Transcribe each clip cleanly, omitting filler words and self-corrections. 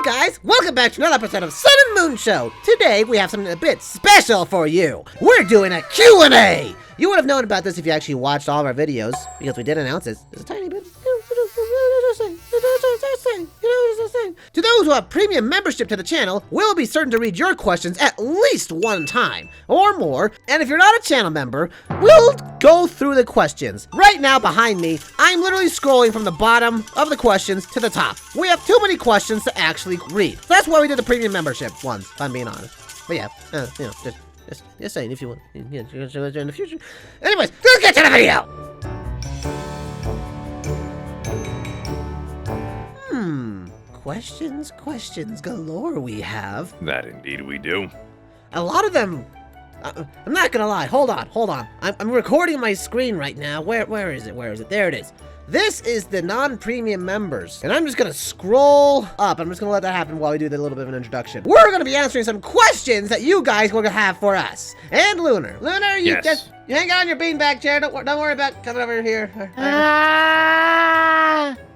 guys? Welcome back to another episode of Sun and Moon Show. Today we have something a bit special for you. We're doing a Q&A. You would have known about this if you actually watched all of our videos, because we did announce this. It's a tiny bit. To those who have premium membership to the channel, we'll be certain to read your questions at least one time, or more. And if you're not a channel member, we'll go through the questions. Right now behind me, I'm literally scrolling from the bottom of the questions to the top. We have too many questions to actually read. So that's why we did the premium membership ones, if I'm being honest. But yeah, just saying if you want, in the future. Anyways, let's get to the video! Questions galore we have. That indeed we do. A lot of them, I'm not gonna lie, hold on. I'm recording my screen right now. Where is it? There it is. This is the non-premium members, and I'm just gonna scroll up. I'm just gonna let that happen while we do the little bit of an introduction. We're gonna be answering some questions that you guys were gonna have for us. And Lunar, you Yes. you hang out on your beanbag chair. Don't worry about coming over here.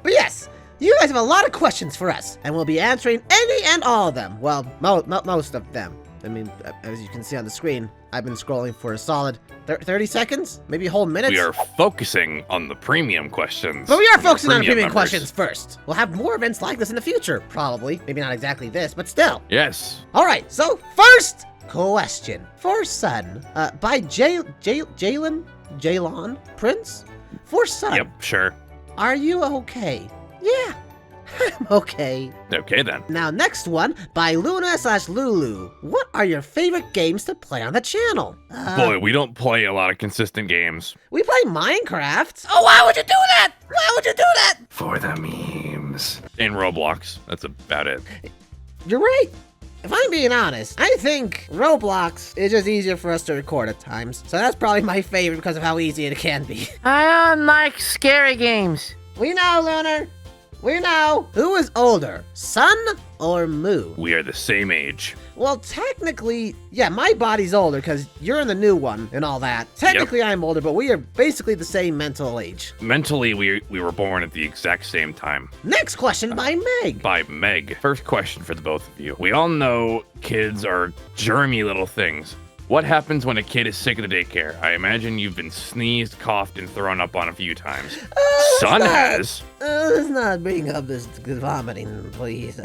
But yes, you guys have a lot of questions for us, and we'll be answering any and all of them. Well, most of them. I mean, as you can see on the screen, I've been scrolling for a solid 30 seconds, maybe a whole minute. We are focusing on the premium questions. But we are focusing on premium members. questions first. We'll have more events like this in the future, probably. Maybe not exactly this, but still. Yes. All right, so first question for Sun, by Jalen Prince. For Sun. Yep, sure. Are you okay? Yeah, I'm okay. Okay then. Now, next one by Luna/Lulu. What are your favorite games to play on the channel? Boy, we don't play a lot of consistent games. We play Minecraft. Oh, why would you do that? For the memes. In Roblox, that's about it. You're right. If I'm being honest, I think Roblox is just easier for us to record at times. So that's probably my favorite because of how easy it can be. I don't like scary games. We know, Lunar. We know. Who is older, Sun or Moo? We are the same age. Well, technically, yeah, my body's older because you're in the new one and all that. Technically, I'm older, but we are basically the same mental age. Mentally, we were born at the exact same time. Next question by Meg. By Meg. First question for the both of you. We all know kids are germy little things. What happens when a kid is sick at the daycare? I imagine you've been sneezed, coughed, and thrown up on a few times. Son has. Let's not bring up this vomiting, please.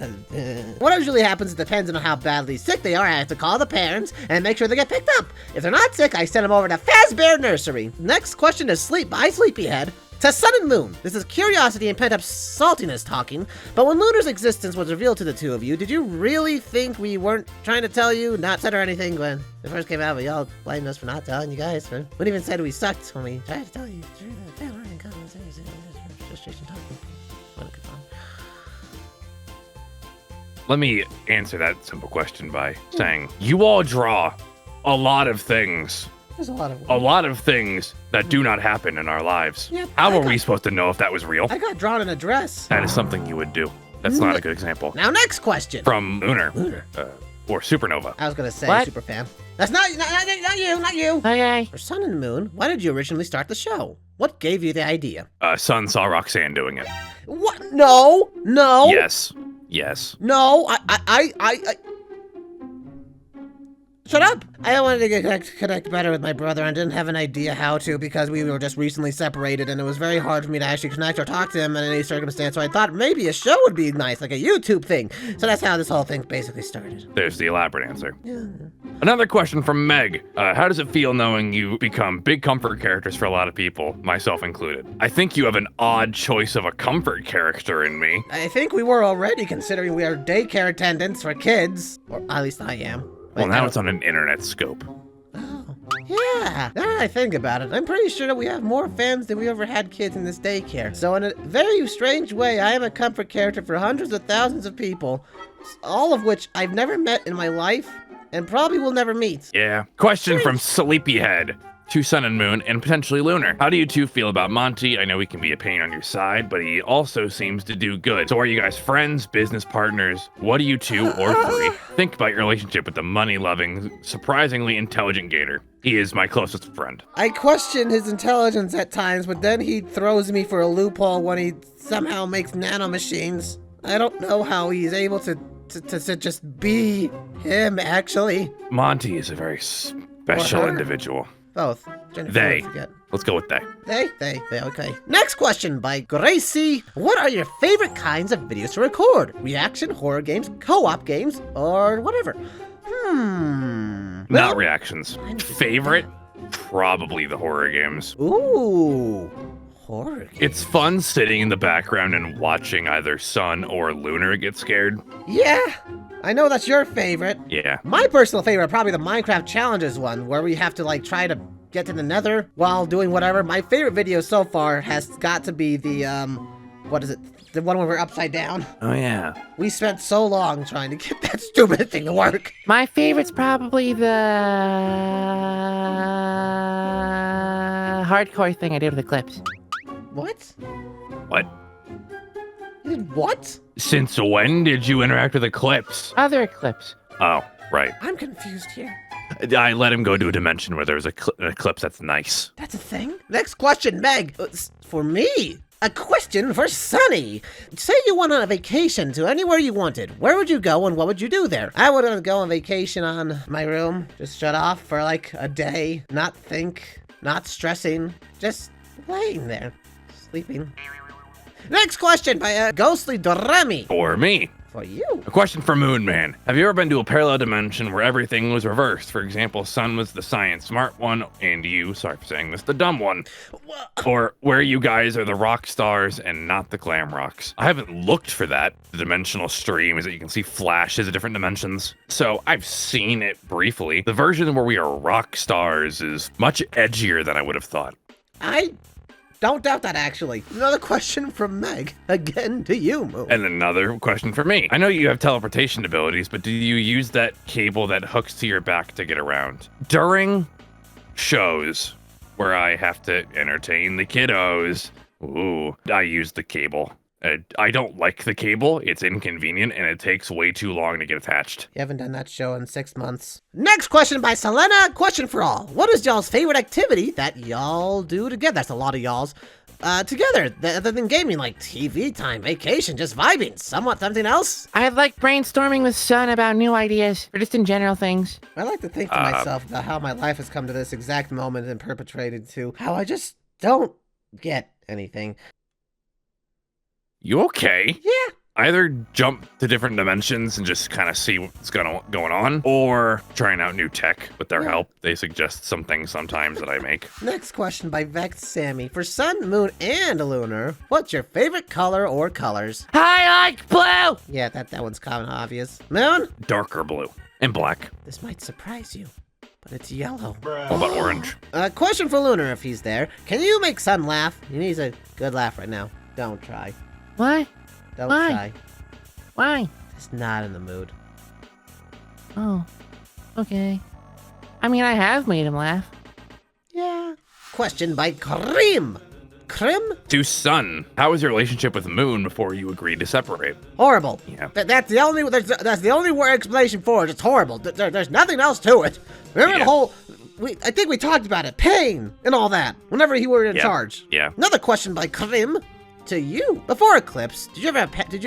What usually happens, it depends on how badly sick they are. I have to call the parents and make sure they get picked up. If they're not sick, I send them over to Fazbear Nursery. Next question is by Sleepyhead. To Sun and Moon, this is curiosity and pent-up saltiness talking, but when Lunar's existence was revealed to the two of you, did you really think we weren't trying to tell you, not said or anything when it first came out, but y'all blamed us for not telling you guys? We even said we sucked when we tried to tell you. Let me answer that simple question by saying, you all draw a lot of things. There's a lot of things that do not happen in our lives. Yep, How are we supposed to know if that was real? I got drawn in a dress. That is something you would do. That's not a good example. Now, next question. From Lunar. Or Supernova. I was gonna say What? Superfan. That's not you. Okay. For Sun and Moon, why did you originally start the show? What gave you the idea? Son saw Roxanne doing it. What? No. Yes. No, I Shut up! I wanted to connect better with my brother and didn't have an idea how to because we were just recently separated and it was very hard for me to actually connect or talk to him in any circumstance, so I thought maybe a show would be nice, like a YouTube thing. So that's how this whole thing basically started. There's the elaborate answer. Yeah. Another question from Meg. How does it feel knowing you become big comfort characters for a lot of people, myself included? I think you have an odd choice of a comfort character in me. I think we were already, considering we are daycare attendants for kids. Or at least I am. Well, now it's on an internet scope. Oh, yeah. Now that I think about it, I'm pretty sure that we have more fans than we ever had kids in this daycare. So in a very strange way, I am a comfort character for hundreds of thousands of people, all of which I've never met in my life and probably will never meet. Yeah. Question from Sleepyhead. To Sun and Moon, and potentially Lunar. How do you two feel about Monty? I know he can be a pain on your side, but he also seems to do good. So are you guys friends, business partners? What are you two, or three? Think about your relationship with the money-loving, surprisingly intelligent Gator. He is my closest friend. I question his intelligence at times, but then he throws me for a loophole when he somehow makes nanomachines. I don't know how he's able to to just be him, actually. Monty is a very special Or her. individual. Both. Jennifer, They. don't forget. Let's go with they. They, okay. Next question by Gracie. What are your favorite kinds of videos to record? Reaction, horror games, co-op games, or whatever? Not Well, reactions. I need to- Favorite? Probably the horror games. Ooh. Horror games. It's fun sitting in the background and watching either Sun or Lunar get scared. Yeah. I know that's your favorite. Yeah. My personal favorite, probably the Minecraft Challenges one, where we have to like try to get to the nether while doing whatever. My favorite video so far has got to be the, what is it? The one where we're upside down. Oh, yeah. We spent so long trying to get that stupid thing to work. My favorite's probably the hardcore thing I did with Eclipse. What? What? You did what? Since when did you interact with Eclipse? Other Eclipse. Oh, right. I'm confused here. I let him go to a dimension where there's an eclipse that's nice. That's a thing? Next question, Meg. For me. A question for Sunny. Say you went on a vacation to anywhere you wanted. Where would you go and what would you do there? I would go on vacation on my room. Just shut off for like a day. Not think. Not stressing. Just laying there. Sleeping. Next question by Ghostly Doremi. For me. For you. A question for Moon Man. Have you ever been to a parallel dimension where everything was reversed? For example, Sun was the science smart one, and you, sorry for saying this, the dumb one. Or where you guys are the rock stars and not the glam rocks. I haven't looked for that. The dimensional stream is that you can see flashes of different dimensions. So I've seen it briefly. The version where we are rock stars is much edgier than I would have thought. I don't doubt that, actually. Another question from Meg. Again to you, Moon. And another question for me. I know you have teleportation abilities, but do you use that cable that hooks to your back to get around? During shows where I have to entertain the kiddos, I use the cable. I don't like the cable. It's inconvenient, and it takes way too long to get attached. You haven't done that show in 6 months. Next question by Selena. Question for all. What is y'all's favorite activity that y'all do together? That's a lot of y'all's. Together, other than gaming, like TV time, vacation, just vibing. Something else? I like brainstorming with Sun about new ideas, or just in general things. I like to think to myself about how my life has come to this exact moment and perpetrated to how I just don't get anything. You okay? Yeah. Either jump to different dimensions and just kind of see what's going on, or trying out new tech with their help. They suggest some things sometimes that I make. Next question by Vex Sammy. For Sun, Moon, and Lunar, what's your favorite color or colors? I like blue! Yeah, that one's common obvious. Moon? Darker blue and black. This might surprise you, but it's yellow. What about orange? Question for Lunar if he's there. Can you make Sun laugh? He needs a good laugh right now. Don't try. What? Don't Why? try. Why? He's not in the mood. Oh, okay. I mean, I have made him laugh. Yeah. Question by Krim. Krim? To Sun, how was your relationship with Moon before you agreed to separate? Horrible. Yeah. That's the only that's the only word explanation for it. It's horrible. There's nothing else to it. Remember Yeah. the whole. I think we talked about it. Pain and all that. Whenever he were in Yeah. charge. Yeah. Another question by Krim. To you. Before Eclipse, did you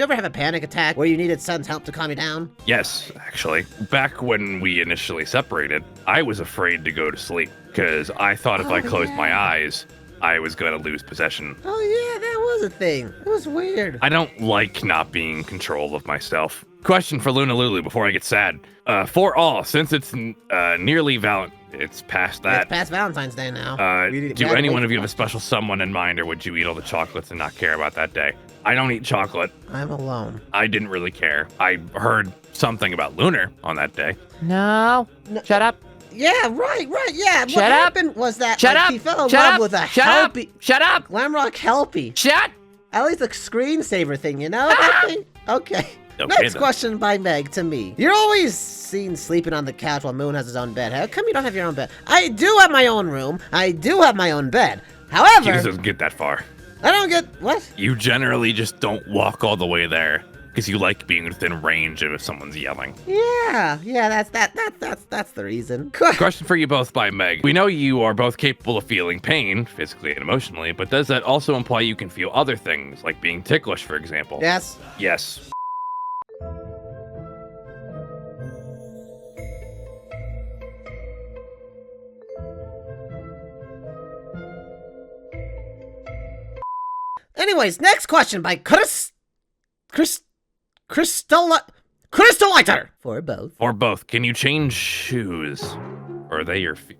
ever have a panic attack where you needed Sun's help to calm you down? Yes, actually. Back when we initially separated, I was afraid to go to sleep because I thought if I closed my eyes, I was going to lose possession. Oh yeah, that was a thing. It was weird. I don't like not being in control of myself. Question for Luna Lulu before I get sad. For all, since it's nearly it's past that. It's past Valentine's Day now. Do any one of you have a special someone in mind, or would you eat all the chocolates and not care about that day? I don't eat chocolate. I'm alone. I didn't really care. I heard something about Lunar on that day. No. Shut up. Yeah, right, yeah. Shut what up. happened was that Shut like, up. he fell in Shut love up. with a Shut up. Helpy. Shut up. Glamrock Helpy. Shut. At least a screensaver thing, you know? That thing? Okay. Okay, Next then. question by Meg to me. You're always seen sleeping on the couch while Moon has his own bed. How come you don't have your own bed? I do have my own room. I do have my own bed. He However, doesn't get that far. I don't get what? You generally just don't walk all the way there because you like being within range of if someone's yelling. Yeah, that's the reason. Question for you both by Meg. We know you are both capable of feeling pain, physically and emotionally, but does that also imply you can feel other things, like being ticklish, for example? Yes. Yes. Anyways, next question by Crystallighter. For both. Or both. Can you change shoes? Or are they your feet?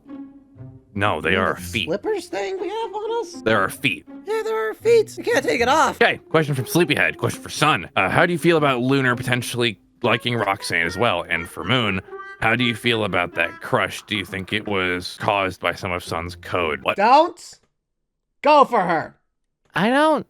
No, they are our feet. Slippers thing we have on us? They're our feet. Yeah, they're our feet. You can't take it off. Okay, question from Sleepyhead. Question for Sun. How do you feel about Lunar potentially liking Roxanne as well? And for Moon, how do you feel about that crush? Do you think it was caused by some of Sun's code? What? Don't go for her. I don't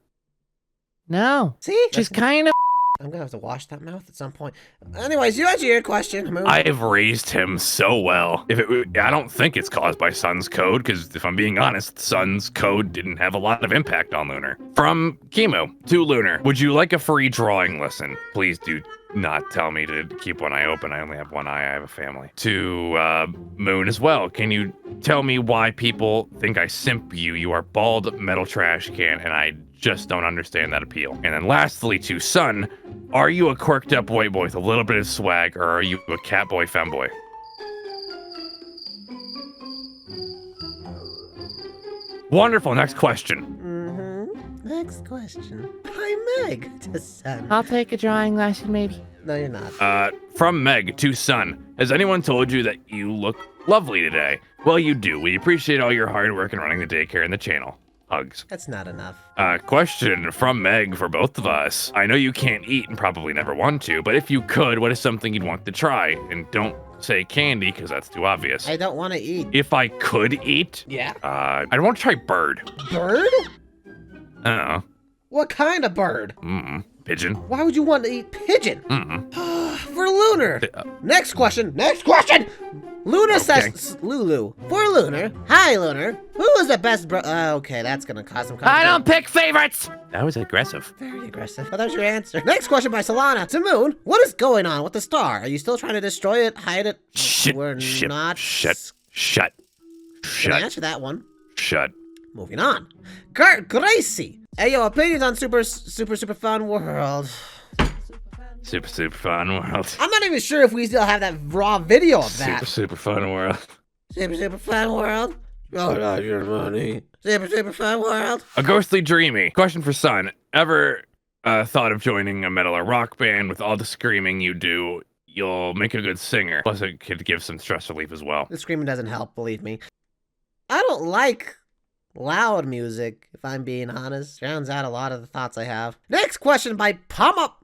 know. See? She's kind of. I'm gonna have to wash that mouth at some point. Anyways, you answer your question. Moon. I've raised him so well. I don't think it's caused by Sun's code, because if I'm being honest, Sun's code didn't have a lot of impact on Lunar. From Kimu to Lunar, would you like a free drawing lesson? Please do not tell me to keep one eye open. I only have one eye. I have a family. To Moon as well. Can you tell me why people think I simp you? You are bald metal trash can, and I just don't understand that appeal. And then lastly, to Sun, are you a quirked up white boy with a little bit of swag, or are you a cat boy, femboy? Wonderful. Next question. Next question. By Meg to Sun. I'll take a drawing lesson, maybe. No, you're not. From Meg to Sun. Has anyone told you that you look lovely today? Well, you do. We appreciate all your hard work in running the daycare and the channel. Hugs. That's not enough. Question from Meg for both of us. I know you can't eat and probably never want to, but if you could, what is something you'd want to try? And don't say candy, because that's too obvious. I don't want to eat. If I could eat, Yeah? I'd want to try bird. Bird? I don't know. What kind of bird? Pigeon. Why would you want to eat pigeon? For Lunar. Uh, Next question. Next question. Luna Okay. says, Lulu. For Lunar. Hi, Lunar. Who is the best bro? Okay, that's going to cause some I don't pick favorites. That was aggressive. Very aggressive. But there's your answer. Next question by Solana. To Moon. What is going on with the star? Are you still trying to destroy it, hide it? Shut. We're not. Shut. Gonna answer that one. Shut. Moving on. Kurt Gracie. Hey, yo, opinions on super fun world. Super fun world. I'm not even sure if we still have that raw video of that. Super fun world. Super fun world. Oh, not your money. Super fun world. A ghostly dreamy. Question for Sun. Ever thought of joining a metal or rock band? With all the screaming you do, you'll make a good singer. Plus, it could give some stress relief as well. The screaming doesn't help, believe me. I don't like loud music, if I'm being honest. Drowns out a lot of the thoughts I have. Next question by Pama.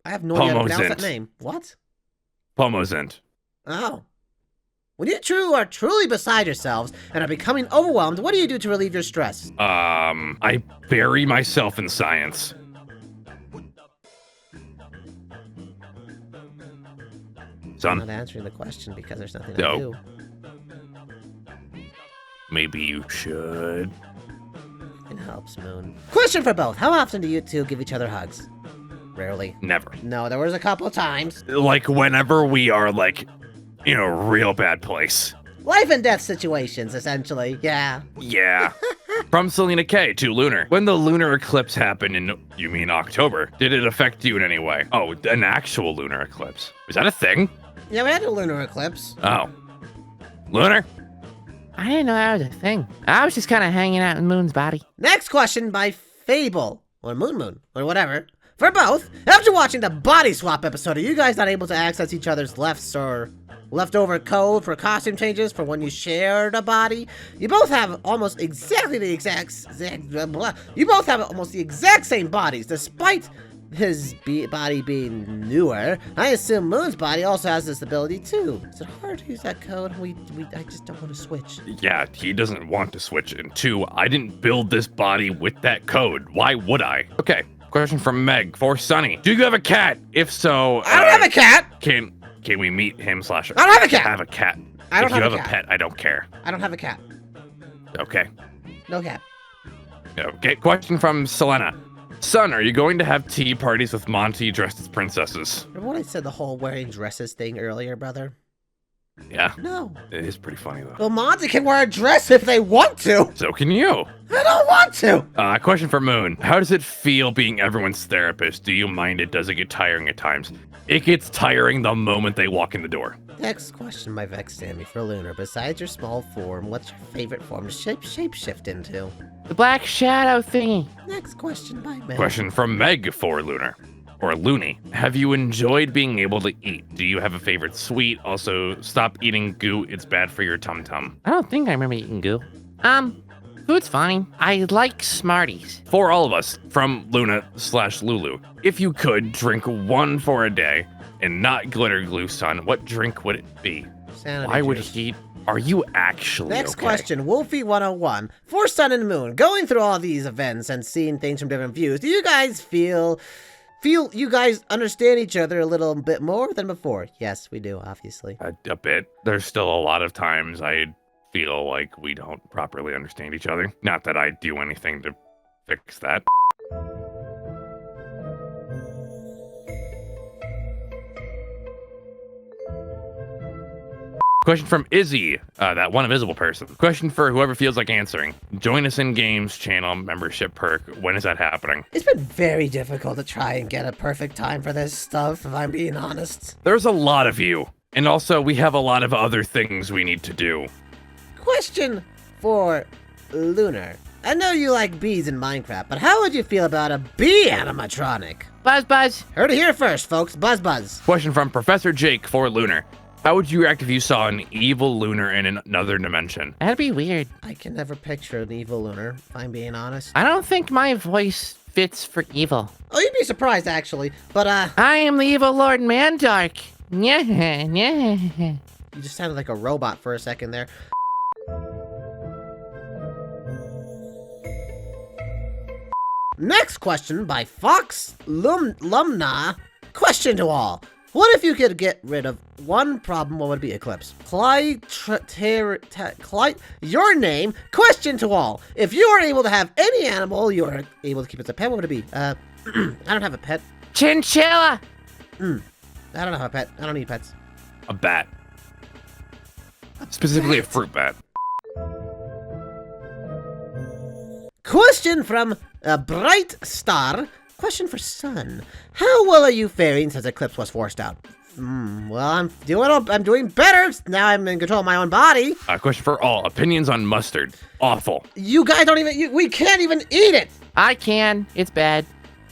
I have no idea how to pronounce that name. What? Pomozent. Oh. When you are truly beside yourselves and are becoming overwhelmed, what do you do to relieve your stress? I bury myself in science. I'm Son, not answering the question because there's nothing No. to do. maybe you should. It helps, Moon. Question for both. How often do you two give each other hugs? Rarely. Never. No, there was a couple of times. Like, whenever we are, like, in a real bad place. Life and death situations, essentially. Yeah. Yeah. From Selena K to Lunar. When the lunar eclipse happened in, you mean October, did it affect you in any way? Oh, an actual lunar eclipse. Is that a thing? Yeah, we had a lunar eclipse. Oh. Lunar? I didn't know that was a thing. I was just kind of hanging out in Moon's body. Next question by Fable. Or Moon, or whatever. For both, after watching the body swap episode, are you guys not able to access each other's lefts or leftover code for costume changes for when you shared a body? You both have almost exactly the you both have almost the exact same bodies, despite his body being newer. I assume Moon's body also has this ability too. Is it hard to use that code? I just don't want to switch. Yeah, he doesn't want to switch. And two, I didn't build this body with that code. Why would I? Okay, question from Meg for Sunny. Do you have a cat? If so, I don't have a cat! Can we meet him / I don't have a cat! Have a cat. I don't if you have have a a cat. pet, I don't care. I don't have a cat. Okay. No cat. Okay, question from Selena. Son, are you going to have tea parties with Monty dressed as princesses? Remember when I said the whole wearing dresses thing earlier, brother? Yeah, No. it is pretty funny though. Well, Monty can wear a dress if they want to. So can you. I don't want to. Question for Moon. How does it feel being everyone's therapist? Do you mind it? Does it get tiring at times? It gets tiring the moment they walk in the door. Next question by Vex Sammy for Lunar. Besides your small form, what's your favorite form to shapeshift into? The black shadow thingy. Next question by Meg. Question from Meg for Lunar. Or Looney. Have you enjoyed being able to eat? Do you have a favorite sweet? Also, stop eating goo. It's bad for your tum-tum. I don't think I remember eating goo. Food's fine. I like Smarties. For all of us, from Luna/Lulu, if you could drink one for a day and not glitter glue, son, what drink would it be? Sanity Why would juice. he? Are you actually Next okay? question, Wolfie101. For Sun and Moon, going through all these events and seeing things from different views, do you guys feel you guys understand each other a little bit more than before? Yes, we do, obviously. A bit. There's still a lot of times I feel like we don't properly understand each other. Not that I do anything to fix that. Question from Izzy, that one invisible person. Question for whoever feels like answering. Join us in games channel membership perk. When is that happening? It's been very difficult to try and get a perfect time for this stuff, if I'm being honest. There's a lot of you. And also, we have a lot of other things we need to do. Question for Lunar. I know you like bees in Minecraft, but how would you feel about a bee animatronic? Buzz, buzz. Heard it here first, folks. Buzz buzz. Question from Professor Jake for Lunar. How would you react if you saw an evil Lunar in another dimension? That'd be weird. I can never picture an evil Lunar, if I'm being honest. I don't think my voice fits for evil. Oh, you'd be surprised, actually. But, I am the evil Lord Mandark. Yeah, yeah. you just sounded like a robot for a second there. Next question by Fox Lumna. Question to all. What if you could get rid of one problem? What would it be? Eclipse. Your name. Question to all. If you are able to have any animal, you are able to keep it as a pet. What would it be? I don't have a pet. Chinchilla. I don't have a pet. I don't need pets. A bat. Specifically a fruit bat. Question from a Bright Star. Question for Sun. How well are you faring since Eclipse was forced out? Well, I'm doing better. Now I'm in control of my own body. Question for all. Opinions on mustard. Awful. You guys don't even, we can't even eat it. I can. It's bad.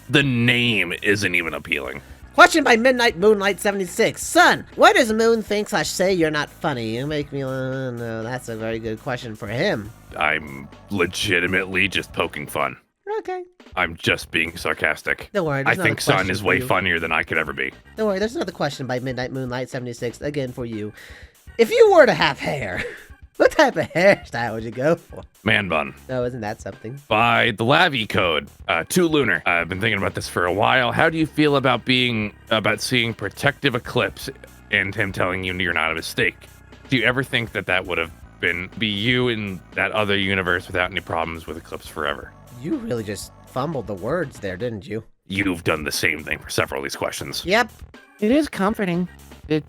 The name isn't even appealing. Question by Midnight Moonlight 76. Sun, why does Moon think/say you're not funny? You make me, no, that's a very good question for him. I'm legitimately just poking fun. Okay. I'm just being sarcastic. Don't worry. I there's another think Sun question is for way you. funnier than I could ever be. Don't worry, there's another question by Midnight Moonlight 76, again for you. If you were to have hair, what type of hairstyle would you go for? Man bun. Oh, isn't that something? By the Lavi Code, to Lunar. I've been thinking about this for a while. How do you feel about seeing Protective Eclipse and him telling you you're not a mistake? Do you ever think that would have be you in that other universe without any problems with Eclipse forever? You really just fumbled the words there, didn't you? You've done the same thing for several of these questions. Yep. It is comforting to,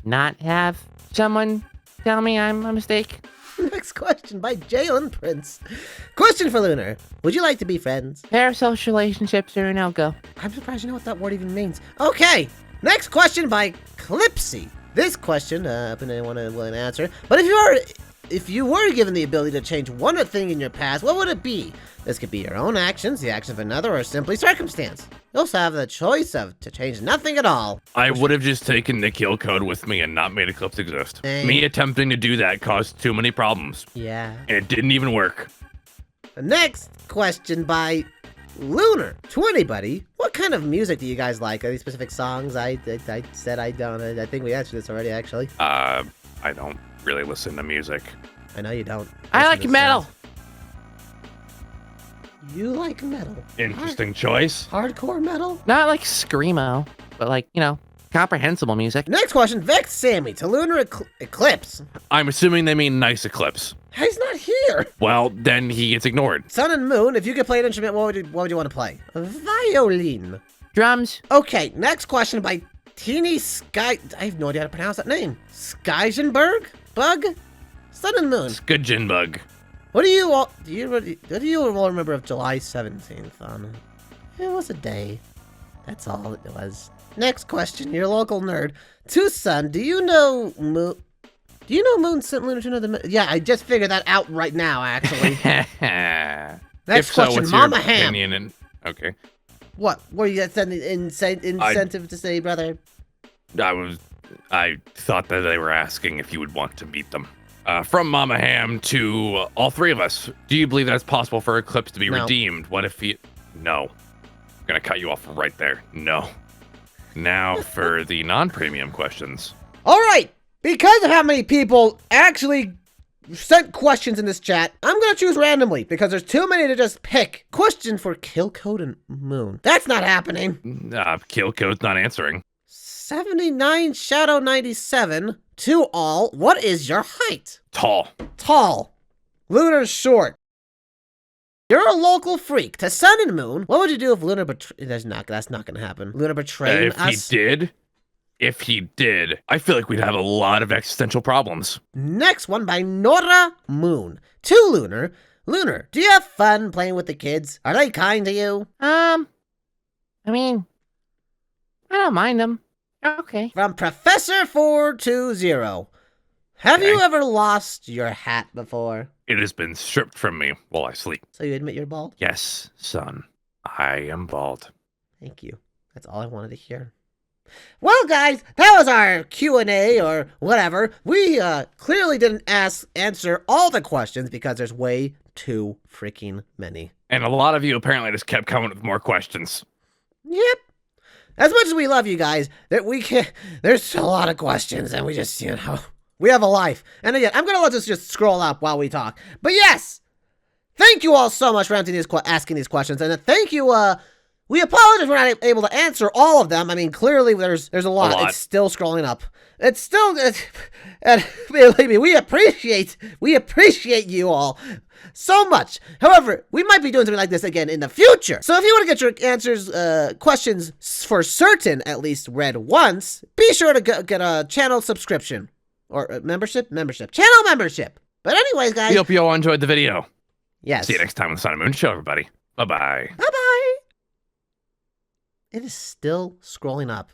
not have someone tell me I'm a mistake. Next question by Jalen Prince. Question for Lunar. Would you like to be friends? Parasocial relationships are a no-go. I'm surprised you know what that word even means. Okay. Next question by Clipsy. This question, if anyone willing to answer, but if you were given the ability to change one thing in your past, what would it be? This could be your own actions, the actions of another, or simply circumstance. You also have the choice to change nothing at all. I would have just taken the kill code with me and not made Eclipse exist. Dang. Me attempting to do that caused too many problems, Yeah. and it didn't even work. The next question by Lunar. To anybody, what kind of music do you guys like? Any specific songs? I said I don't. I think we answered this already, actually. I don't really listen to music. I know you don't. I Listen like to metal. songs. You like metal? Interesting choice. Hardcore metal? Not like screamo, but like, comprehensible music. Next question, Vex Sammy to Lunar Eclipse. I'm assuming they mean nice Eclipse. He's not here. Well, then he gets ignored. Sun and Moon, if you could play an instrument, what would you want to play? A violin. Drums. Okay, next question by Teeny Sky. I have no idea how to pronounce that name. Skygenberg? Bug? Sun and Moon. Skujinbug. What do you all remember of July 17th on? It was a day. That's all it was. Next question, your local nerd. Tucson, do you know Moon sent Lunar to another? Yeah, I just figured that out right now, actually. Next If question, what's Mama your Ham. opinion and okay. What were you sending incentive to say, brother? I thought that they were asking if you would want to meet them. From Mama Ham to all three of us. Do you believe that it's possible for Eclipse to be No. redeemed? What if he? No. I'm gonna cut you off right there. No. Now for the non-premium questions. All right, because of how many people actually sent questions in this chat, I'm gonna choose randomly because there's too many to just pick. Question for Killcode and Moon. That's not happening. Killcode's not answering. 79 Shadow 97 to all. What is your height? Tall. Tall. Lunar short. You're a local freak. To Sun and Moon, what would you do if Lunar that's not gonna happen. Lunar betrayed If us. he did, I feel like we'd have a lot of existential problems. Next one by Nora Moon. To Lunar. Lunar, do you have fun playing with the kids? Are they kind to you? I mean, I don't mind them. Okay. From Professor 420. Have you Okay. ever lost your hat before? It has been stripped from me while I sleep. So you admit you're bald? Yes, son. I am bald. Thank you. That's all I wanted to hear. Well, guys, that was our Q&A or whatever. We clearly didn't answer all the questions because there's way too freaking many. And a lot of you apparently just kept coming with more questions. Yep. As much as we love you guys, there's a lot of questions, and we just, we have a life. And again, I'm gonna let this just scroll up while we talk. But yes, thank you all so much for asking these questions, and thank you. We apologize we're not able to answer all of them. I mean, clearly there's a lot. It's still scrolling up. It's still, and believe me, we appreciate you all so much. However, we might be doing something like this again in the future. So if you want to get your answers, questions for certain at least read once, be sure to get a channel subscription or channel membership. But anyways, guys. We hope you all enjoyed the video. Yes. See you next time on the Sun and Moon Show, everybody. Bye-bye. Bye-bye. It is still scrolling up.